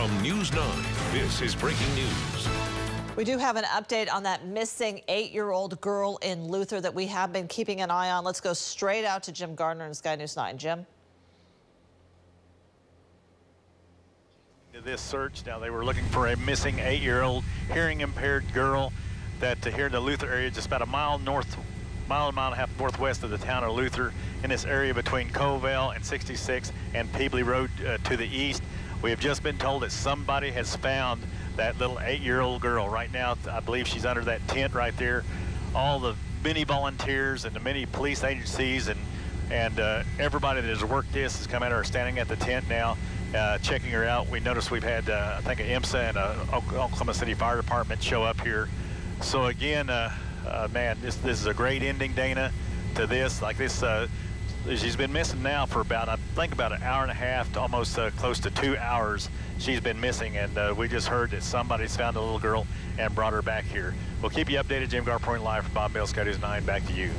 From News 9, this is breaking news. We do have an update on that missing 8-year-old girl in Luther that we have been keeping an eye on. Let's go straight out to Jim Gardner in Sky News 9. Jim? This search, now they were looking for a missing 8-year-old hearing impaired girl that here in the Luther area, just about a mile and a half northwest of the town of Luther, in this area between Covell and 66 and Peebly Road to the east. We have just been told that somebody has found that little 8-year-old girl. Right now, I believe she's under that tent right there. All the many volunteers and the many police agencies and everybody that has worked this has come out and are standing at the tent now, checking her out. We noticed we've had, I think, an IMSA and a Oklahoma City Fire Department show up here. So again, man, this is a great ending, Dana, to this. Like this, she's been missing now for about, I think, about an hour and a half to almost close to 2 hours. She's been missing, and we just heard that somebody's found a little girl and brought her back here. We'll keep you updated. Jim Gardner live from Bob Mills, Sky News 9. Back to you.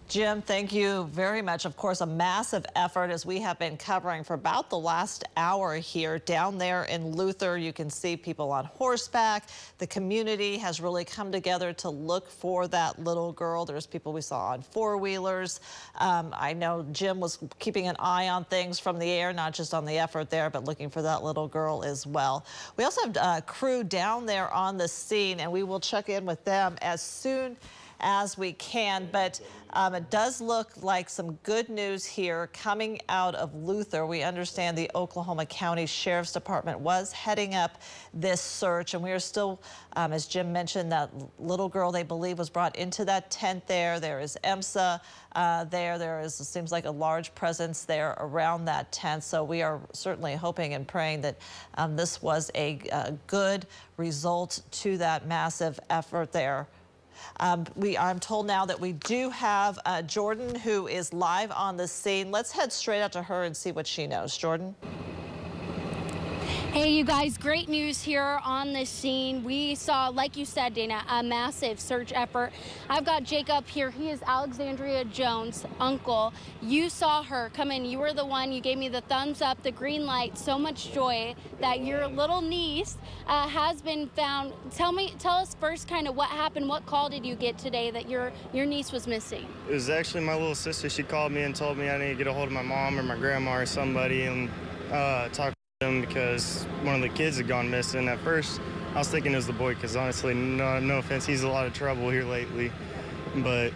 Jim, thank you very much. Of course, a massive effort as we have been covering for about the last hour here. Down there in Luther, you can see people on horseback. The community has really come together to look for that little girl. There's people we saw on four-wheelers. I know Jim was keeping an eye on things from the air, not just on the effort there, but looking for that little girl as well. We also have a crew down there on the scene, and we will check in with them as soon as we can, but it does look like some good news here coming out of Luther. We understand the Oklahoma County Sheriff's Department was heading up this search, and we are still, as Jim mentioned, that little girl they believe was brought into that tent there. There is IMSA there is, it seems like, a large presence there around that tent. So we are certainly hoping and praying that this was a good result to that massive effort there. I'm told now that we do have Jordan, who is live on the scene. Let's head straight out to her and see what she knows. Jordan? Hey, you guys, great news here on the scene. We saw, like you said, Dana, a massive search effort. I've got Jacob here. He is Alexandria Jones' uncle. You saw her come in. You were the one. You gave me the thumbs up, the green light. So much joy that your little niece has been found. Tell us first kind of what happened. What call did you get today that your niece was missing? It was actually my little sister. She called me and told me I need to get a hold of my mom or my grandma or somebody and talk them because one of the kids had gone missing. At first, I was thinking it was the boy because honestly, no offense, he's a lot of trouble here lately. But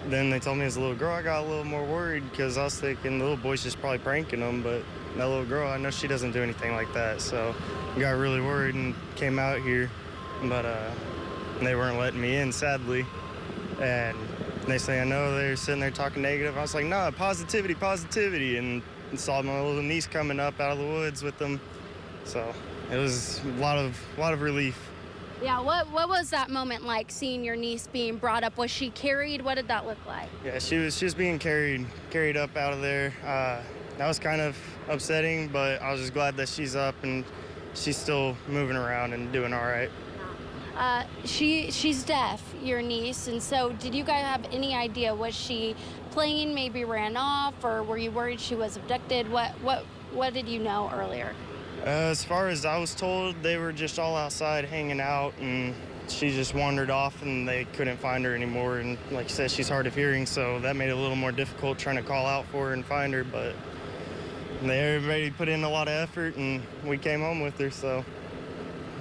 then they told me it was a little girl. I got a little more worried because I was thinking the little boy's just probably pranking him. But that little girl, I know she doesn't do anything like that. So I got really worried and came out here. But they weren't letting me in, sadly. And they say, I know they're sitting there talking negative. I was like, no, positivity, positivity. And saw my little niece coming up out of the woods with them, so it was a lot of relief. Yeah, what was that moment like, seeing your niece being brought up? Was she carried? What did that look like? Yeah, she was being carried up out of there. That was kind of upsetting, but I was just glad that she's up and she's still moving around and doing all right. She's deaf, your niece, and so did you guys have any idea? Was she playing, maybe ran off, or were you worried she was abducted? What did you know earlier? As far as I was told, they were just all outside hanging out, and she just wandered off, and they couldn't find her anymore. And like you said, she's hard of hearing, so that made it a little more difficult trying to call out for her and find her. But everybody put in a lot of effort, and we came home with her, so.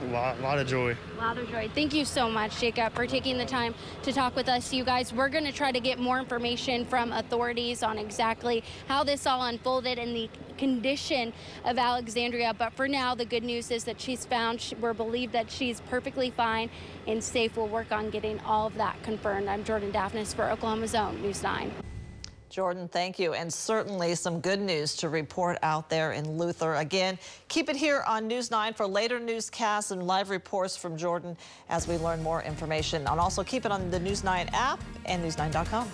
A lot of joy. A lot of joy. Thank you so much, Jacob, for taking the time to talk with us. You guys, we're going to try to get more information from authorities on exactly how this all unfolded and the condition of Alexandria. But for now, the good news is that she's found. We're believed that she's perfectly fine and safe. We'll work on getting all of that confirmed. I'm Jordan Dafnis for Oklahoma's Own News 9. Jordan, thank you. And certainly some good news to report out there in Luther. Again, keep it here on News 9 for later newscasts and live reports from Jordan as we learn more information. And also keep it on the News 9 app and news9.com.